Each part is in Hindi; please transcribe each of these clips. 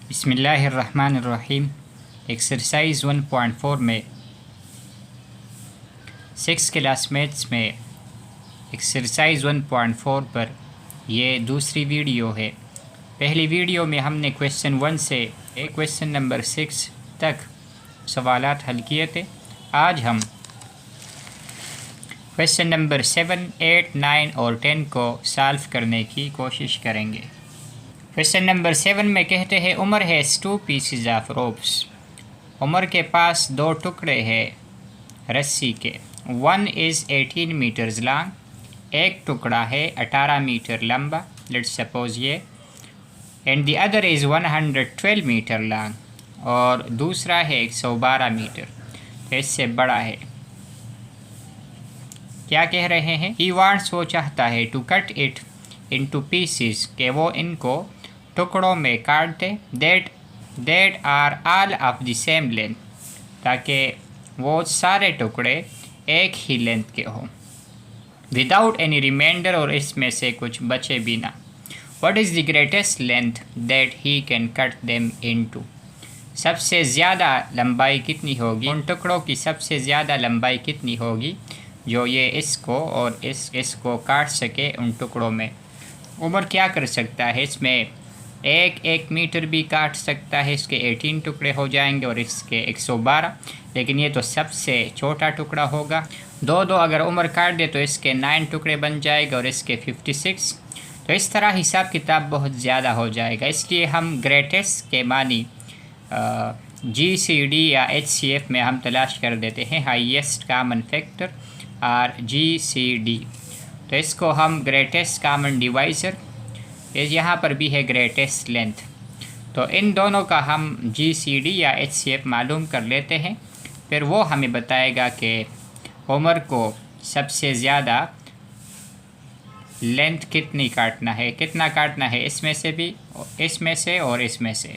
बिस्मिल्लाहिर्रहमानिर्रहीम। एक्सरसाइज 1.4 में 6 क्लास मैथ्स में एक्सरसाइज 1.4 पर ये दूसरी वीडियो है। पहली वीडियो में हमने क्वेश्चन 1 से क्वेश्चन नंबर 6 तक सवालात हल किए थे। आज हम क्वेश्चन नंबर 7, 8, 9 और 10 को सॉल्व करने की कोशिश करेंगे। क्वेश्चन नंबर 7 में कहते हैं Umar has 2 pieces of ropes. Umar के पास 2 टुकड़े हैं रस्सी के। 1 इज़ 18 मीटर्स लॉन्ग, एक टुकड़ा है 18 मीटर लंबा, लेट्स सपोज ये, and the other is 112 metre long, और दूसरा है 112 मीटर, तो इससे बड़ा है। क्या कह रहे हैं? ही वांट्स, वो चाहता है, to cut it into pieces, के वो इनको टुकड़ों में काट दे, that are all of the same length, ताकि वो सारे टुकड़े एक ही लेंथ के हों, विदाउट एनी रिमाइंडर, और इसमें से कुछ बचे भी ना। What is the greatest length that he can cut them into, सबसे ज़्यादा लंबाई कितनी होगी, उन टुकड़ों की सबसे ज़्यादा लंबाई कितनी होगी जो ये इसको और इसको काट सके उन टुकड़ों में। उमर क्या कर सकता है, इसमें एक मीटर भी काट सकता है, इसके 18 टुकड़े हो जाएंगे और इसके 112, लेकिन ये तो सबसे छोटा टुकड़ा होगा। दो अगर उमर काट दे तो इसके 9 टुकड़े बन जाएगा और इसके 56, तो इस तरह हिसाब किताब बहुत ज़्यादा हो जाएगा। इसलिए हम ग्रेटेस्ट के मानी GCD या HCF में हम तलाश कर देते हैं हाईएस्ट कॉमन फैक्टर और GCD। तो इसको हम ग्रेटेस्ट कॉमन डिवाइज़र, यहाँ पर भी है ग्रेटेस्ट लेंथ, तो इन दोनों का हम GCD या HCF मालूम कर लेते हैं। फिर वो हमें बताएगा कि उमर को सबसे ज़्यादा लेंथ कितना काटना है, इसमें से भी, इसमें से और इसमें से।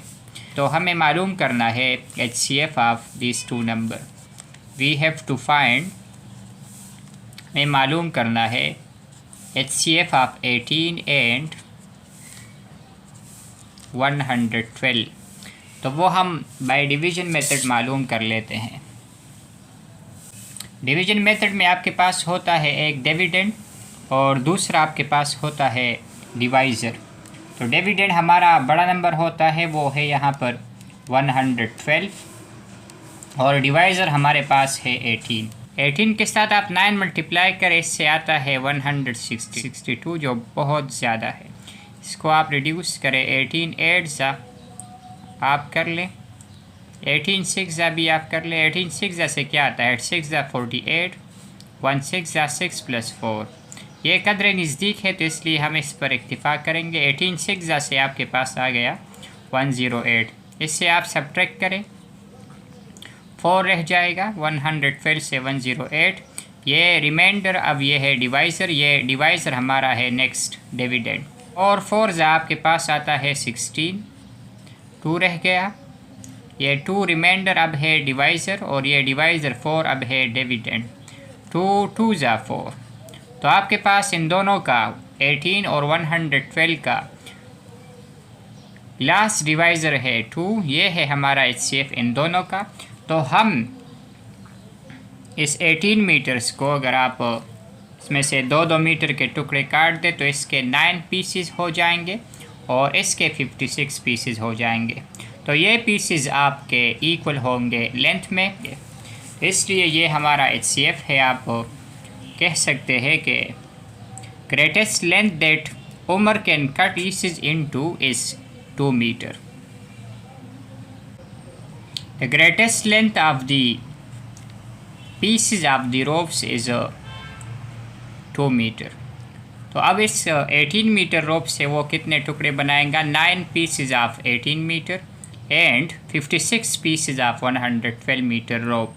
तो हमें मालूम करना है HCF of this 2 number. We have to find, हमें मालूम करना है HCF ऑफ 18 एंड 112। तो वो हम बाय डिवीज़न मेथड मालूम कर लेते हैं। डिवीज़न मेथड में आपके पास होता है एक डिविडेंड और दूसरा आपके पास होता है डिवाइज़र। तो डिविडेंड हमारा बड़ा नंबर होता है, वो है यहाँ पर 112, और डिवाइज़र हमारे पास है 18 के साथ आप 9 मल्टीप्लाई करें, इससे आता है 162, जो बहुत ज़्यादा है। इसको आप रिड्यूस करें, 18 8 ज़ा आप कर लें, 18 6 ज़ा भी आप कर लें। 18 6 ज़ा से क्या आता है, 6 ज़ा 48, 1 6 ज़ा 6 + 4, ये कदरे नज़दीक है तो इसलिए हम इस पर इक्तिफ़ा करेंगे। 18 6 ज़ा से आपके पास आ गया 108, इससे आप सब्ट्रैक्ट करें, 4 रह जाएगा, 112 से 108, ये रिमाइंडर। अब ये है डिवाइज़र, ये डिवाइज़र हमारा है नेक्स्ट डिविडेंड, और 4 ज़ा आपके पास आता है 16, 2 रह गया, ये 2 रिमाइंडर अब है डिवाइज़र, और ये डिवाइज़र 4 अब है डिविडेंड। 2 ज़ा 4, तो आपके पास इन दोनों का 18 और 112 का लास्ट डिवाइज़र है 2, ये है हमारा HCF इन दोनों का। तो हम इस 18 मीटर्स को अगर आप इसमें से 2 मीटर के टुकड़े काट दें तो इसके 9 पीसेस हो जाएंगे और इसके 56 पीसेस हो जाएंगे। तो ये पीसेस आपके इक्वल होंगे लेंथ में, इसलिए ये हमारा HCF है। आप कह सकते हैं कि greatest length that Umar can cut pieces into is 2 metre. The greatest length of the pieces of the ropes is 2 metre. तो अब इस 18 मीटर रोप से वो कितने टुकड़े बनाएगा, 9 pieces of 18 metre and 56 pieces of 112 metre rope.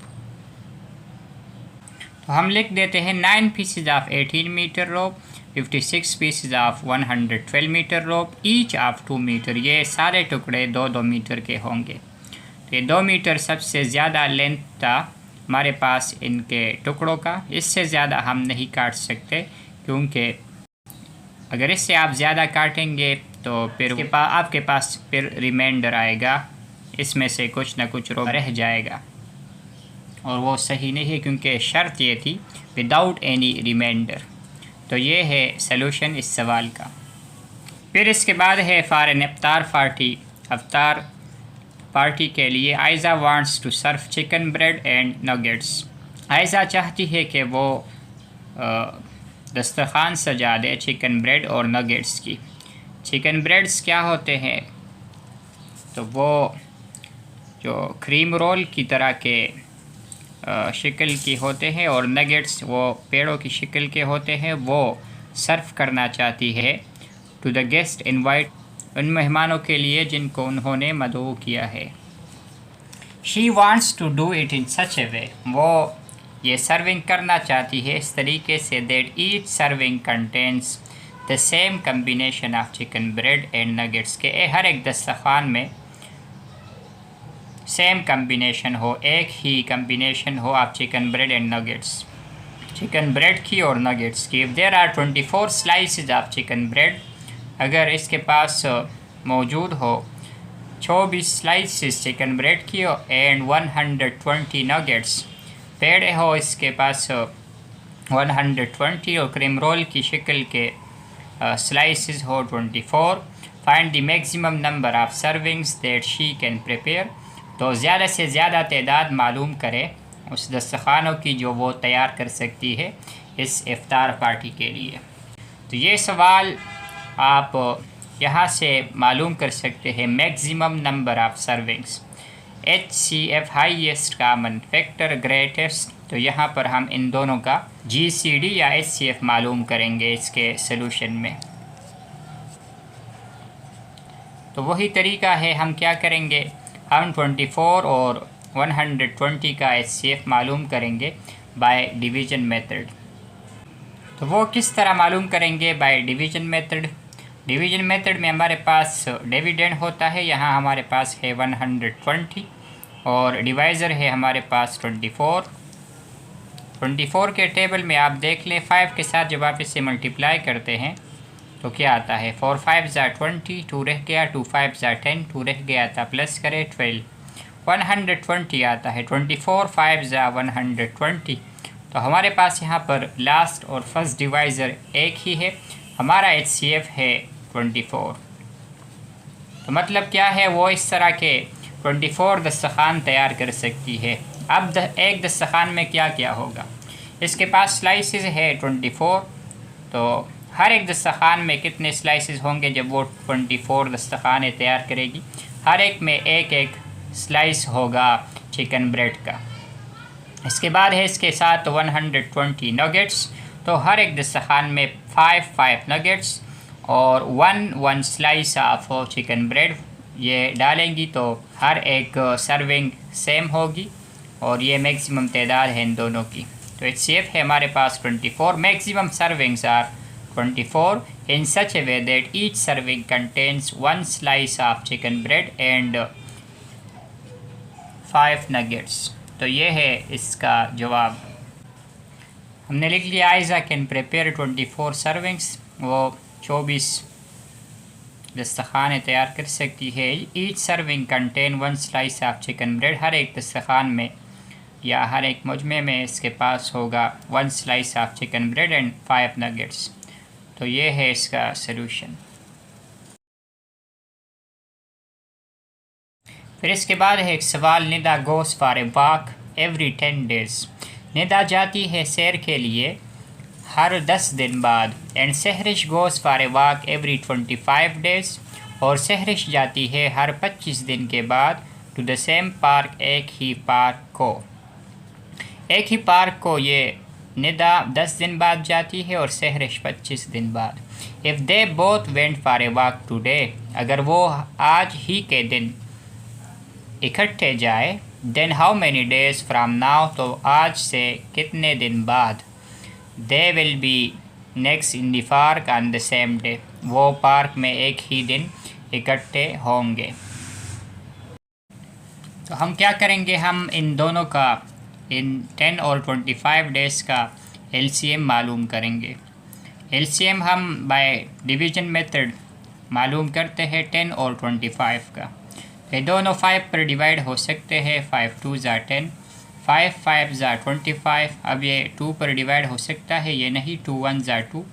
तो हम लिख देते हैं 9 pieces of 18 metre rope, 56 pieces of 112 metre rope, each of 2 metre. ये सारे टुकड़े 2 मीटर के होंगे। तो ये 2 मीटर सबसे ज़्यादा लेंथ था हमारे पास इनके टुकड़ों का। इससे ज़्यादा हम नहीं काट सकते, क्योंकि अगर इससे आप ज़्यादा काटेंगे तो फिर आपके पास फिर रिमाइंडर आएगा, इसमें से कुछ ना कुछ रह जाएगा और वो सही नहीं है क्योंकि शर्त ये थी विदाउट एनी रिमाइंडर। तो ये है सलूशन इस सवाल का। फिर इसके बाद है फॉर एन इफ्तार पार्टी, इफ्तार पार्टी के लिए Ayza wants to serve chicken bread and nuggets. Ayza चाहती है कि वो दस्तरखान सजा दे चिकन ब्रेड और नगेट्स की। चिकन ब्रेड्स क्या होते हैं? तो वो जो क्रीम रोल की तरह के शक्ल की होते हैं और नगेट्स वो पेड़ों की शक्ल के होते हैं। वो सर्व करना चाहती है टू द गेस्ट इनवाइट, उन मेहमानों के लिए जिनको उन्होंने मदऊ किया है। She wants to do it in such a way, वो ये सर्विंग करना चाहती है इस तरीके से that each serving contains the same combination of chicken bread and nuggets, के हर एक दस्तरखान में सेम कम्बिनेशन हो, एक ही कम्बिनेशन हो of chicken bread and nuggets, chicken bread की और नगेट्स की। If there are 24 slices of chicken bread, अगर इसके पास मौजूद हो 24 स्लाइसेस चिकन ब्रेड की एंड 120 नगेट्स, पेड़े हो इसके पास 120 और क्रीम रोल की शक्ल के स्लाइसेस हो 24, find the maximum number of servings that she can prepare, तो ज़्यादा से ज़्यादा तादाद मालूम करें उस दस्तरखानों की जो वो तैयार कर सकती है इस इफ्तार पार्टी के लिए। तो ये सवाल आप यहाँ से मालूम कर सकते हैं maximum number of servings, HCF highest common factor greatest. तो यहाँ पर हम इन दोनों का GCD या HCF मालूम करेंगे इसके सलूशन में। तो वही तरीका है, हम क्या करेंगे, हम 24 और 120 का HCF मालूम करेंगे बाय डिवीज़न मेथड। तो वो किस तरह मालूम करेंगे? By division method. Division method में हमारे पास डिविडेंड होता है, यहाँ हमारे पास है 120 और डिवाइज़र है हमारे पास 24। 24 के टेबल में आप देख लें 5 के साथ जब आप इसे मल्टीप्लाई करते हैं तो क्या आता है, 4 5 ज़ा 20, 2 रह गया, 2 5 ज़ा 10, 2 रह गया था, प्लस करें 12, 120 आता है। 24 5 ज़ा 120। तो हमारे पास यहाँ पर लास्ट और फर्स्ट डिवाइज़र एक ही है, हमारा HCF है 24। तो मतलब क्या है, वो इस तरह के 24 दस्तरखान तैयार कर सकती है। अब एक दस्तरखान में क्या क्या होगा, इसके पास स्लाइसेस है 24, तो हर एक दस्तरखान में कितने स्लाइसेस होंगे जब वो 24 दस्तरखान तैयार करेगी? हर एक में एक एक स्लाइस होगा चिकन ब्रेड का। इसके बाद है इसके साथ 120 नगेट्स, तो हर एक दस्तरखान में 5 नगेट्स और 1 स्लाइस ऑफ चिकन ब्रेड ये डालेंगी, तो हर एक सर्विंग सेम होगी और ये मैक्सिमम तादाद है इन दोनों की। तो HCF है हमारे पास 24, maximum servings are 24 in such a way that each serving contains 1 slice of chicken bread and 5 nuggets। तो ये है इसका जवाब। हमने लिख लिया आयज़ा कैन प्रिपेयर 24 सर्विंग्स, वो 24 दस्तरखान तैयार कर सकती है। Each serving contain 1 slice of chicken bread, हर एक दस्तरखान में या हर एक मुजमे में इसके पास होगा 1 slice of chicken bread and 5 nuggets. तो ये है इसका सलूशन। फिर इसके बाद है एक सवाल, Nida goes for a walk every 10 days. Nida जाती है सैर के लिए हर 10 दिन बाद। And Sahrish goes for a walk every 25 days, और सहरिश जाती है हर 25 दिन के बाद टू द सेम पार्क, एक ही पार्क को ये निदा 10 दिन बाद जाती है और सहरिश 25 दिन बाद। If they both went for a walk today, अगर वो आज ही के दिन इकट्ठे जाए, then how many days from now, तो आज से कितने दिन बाद, they will be next in the park on the same day, वो पार्क में एक ही दिन इकट्ठे होंगे। तो हम क्या करेंगे, हम इन दोनों का इन 10 और 25 डेज़ का LCM मालूम करेंगे। LCM हम बाय डिवीज़न मेथड मालूम करते हैं 10 और 25 का। ये दोनों 5 पर डिवाइड हो सकते हैं। 5 2 ज़ा 10, 5 5 ज़ा 25। अब ये 2 पर डिवाइड हो सकता है, ये नहीं। 2 1 ज़ा 2,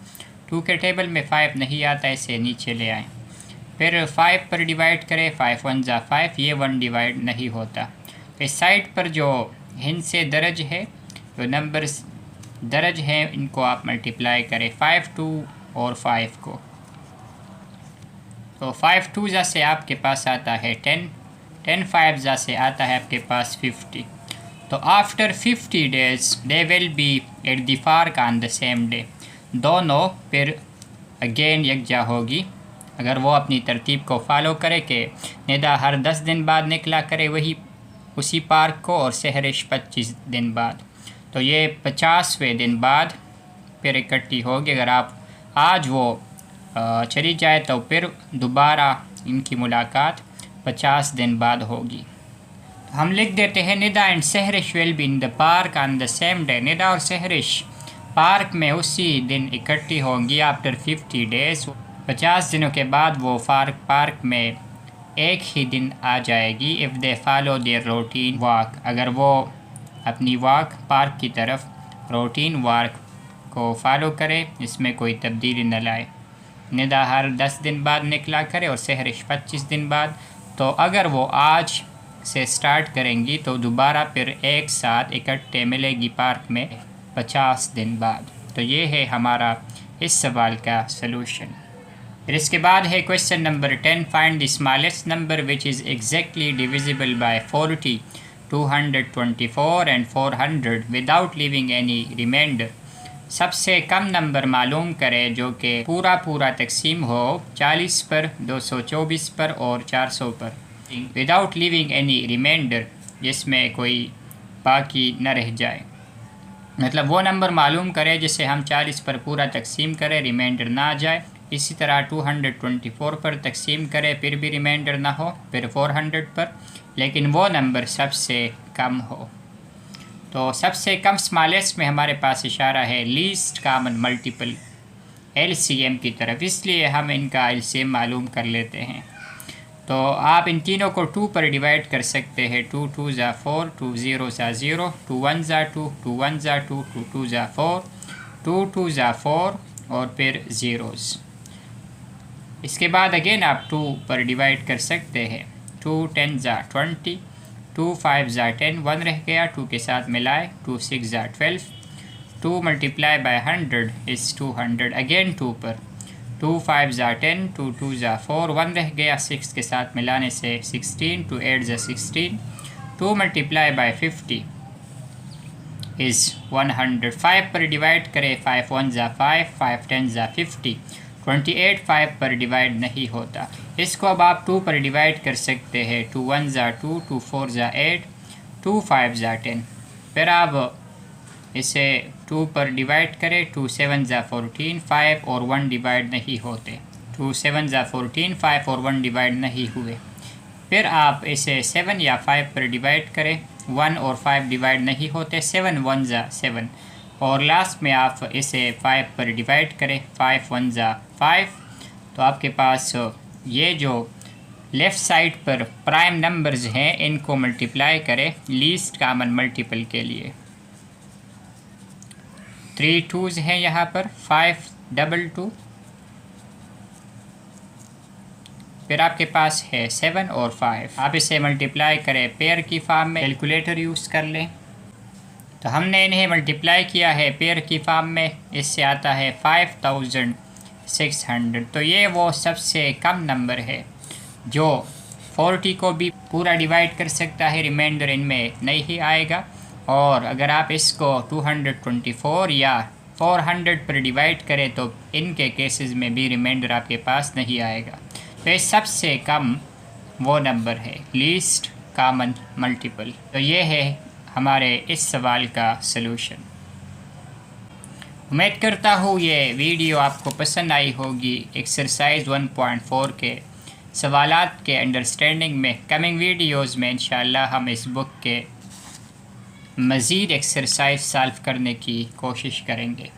2 के टेबल में 5 नहीं आता, इसे नीचे ले आएँ। फिर 5 पर डिवाइड करें, 5 1 ज़ा 5, ये 1 डिवाइड नहीं होता। इस साइड पर जो हिंद से दर्ज है, जो नंबर्स दर्ज हैं, इनको आप मल्टीप्लाई करें 5 2 और 5 को। तो 5 2 ज़ा से आपके पास आता है 10, 10 5 ज़ा से आता है आपके पास 50। तो after 50 days they will B at the park on the same day. दोनों फिर अगेन यकजा होगी अगर वो अपनी तरतीब को फॉलो करे कि निदा हर 10 दिन बाद निकला करे वही उसी पार्क को, और सहरिश 25 दिन बाद। तो ये 50वें दिन बाद फिर इकट्ठी होगी। अगर आप आज वो चली जाए तो फिर दोबारा इनकी मुलाकात 50 दिन बाद होगी। तो हम लिख देते हैं Nida and Sahrish will be in the park on the same day. Nida और सहरिश पार्क में उसी दिन इकट्ठी होंगी आफ्टर 50 डेज। 50 दिनों के बाद वो पार्क में एक ही दिन आ जाएगी। If they follow their routine walk, अगर वो अपनी वॉक पार्क की तरफ रूटीन वॉक को फॉलो करे, इसमें कोई तब्दीली न लाए। निदा हर 10 दिन बाद निकला करे और सहरिश 25 दिन बाद। तो अगर वो आज से स्टार्ट करेंगी तो दोबारा फिर एक साथ इकट्ठे मिलेगी पार्क में 50 दिन बाद। तो ये है हमारा इस सवाल का सलूशन। फिर इसके बाद है question number 10, find the smallest number which is exactly divisible by 40, 224 and 400 without leaving any remainder. सबसे कम नंबर मालूम करें जो कि पूरा तकसीम हो 40 पर, 224 पर और 400 पर, विदाउट लिविंग एनी रिमाइंडर, जिसमें कोई बाकी न रह जाए। मतलब वो नंबर मालूम करें जिसे हम 40 पर पूरा तकसीम करें, रिमाइंडर ना आ जाए। इसी तरह 224 पर तकसीम करें फिर भी रिमाइंडर ना हो, फिर 400 पर, लेकिन वो नंबर सबसे कम हो। तो सबसे कम स्मॉलेस्ट में हमारे पास इशारा है लीस्ट कॉमन मल्टीपल LCM की तरफ, इसलिए हम इनका LCM मालूम कर लेते हैं। तो आप इन तीनों को 2 पर डिवाइड कर सकते हैं। 2 2 ज़ा 4, 2 0 ज़ा 0, 2 1 ज़ा 2, 2 1 ज़ा 2, 2 2 ज़ा 4, 2 2 ज़ा 4 और फिर ज़ीरोज़। इसके बाद अगेन आप 2 पर डिवाइड कर सकते हैं। 2 10 ज़ा 20, 2 5 ज़ा 10, 1 रह गया, 2 के साथ मिलाए, 2 6 ज़ा 12, 2 मल्टीप्लाई बाय 100 इज़ 200, अगेन 2 पर, 2 5 ज़ा 10, 2 2 ज़ा 4, 1 रह गया, 6 के साथ मिलाने से 16, 2 8 ज़ा 16, 2 मल्टीप्लाई बाय 50 इज़ 100। 5 पर डिवाइड करें, 5 1 ज़ा 5, 5 10 ज़ा 50, 28 5 पर डिवाइड नहीं होता। इसको अब आप 2 पर डिवाइड कर सकते हैं। 2 1 ज़ा 2, 2 4 ज़ा 8, 2 5 ज़ा 10। फिर आप इसे 2 पर डिवाइड करें। 2 7 ज़ा 14, 5 और 1 डिवाइड नहीं होते। 2 7 ज़ा 14, 5 और 1 डिवाइड नहीं हुए। फिर आप इसे 7 या 5 पर डिवाइड करें, 1 और 5 डिवाइड नहीं होते। 7 1 ज़ा 7 और लास्ट में आप इसे 5 पर डिवाइड करें, 5 1 ज़ा 5। तो आपके पास ये जो लेफ़्ट साइड पर प्राइम नंबर्स हैं इनको मल्टीप्लाई करें लीस्ट कॉमन मल्टीपल के लिए। 3 2s हैं यहाँ पर, 5 2 2, फिर आपके पास है 7 और 5। आप इसे मल्टीप्लाई करें पेयर की फॉर्म में, कैलकुलेटर यूज़ कर लें। तो हमने इन्हें मल्टीप्लाई किया है पेयर की फॉर्म में, इससे आता है 5600। तो ये वो सबसे कम नंबर है जो 40 को भी पूरा डिवाइड कर सकता है, रिमाइंडर इनमें नहीं आएगा। और अगर आप इसको 224 या 400 पर डिवाइड करें तो इनके केसेस में भी रिमाइंडर आपके पास नहीं आएगा। तो ये सबसे कम वो नंबर है, लीस्ट कॉमन मल्टीपल। तो ये है हमारे इस सवाल का सलूशन। उम्मीद करता हूँ ये वीडियो आपको पसंद आई होगी। एक्सरसाइज 1.4 के सवालात के अंडरस्टैंडिंग में कमिंग वीडियोज़ में इंशाअल्लाह हम इस बुक के मज़ीद एक्सरसाइज सॉल्व करने की कोशिश करेंगे।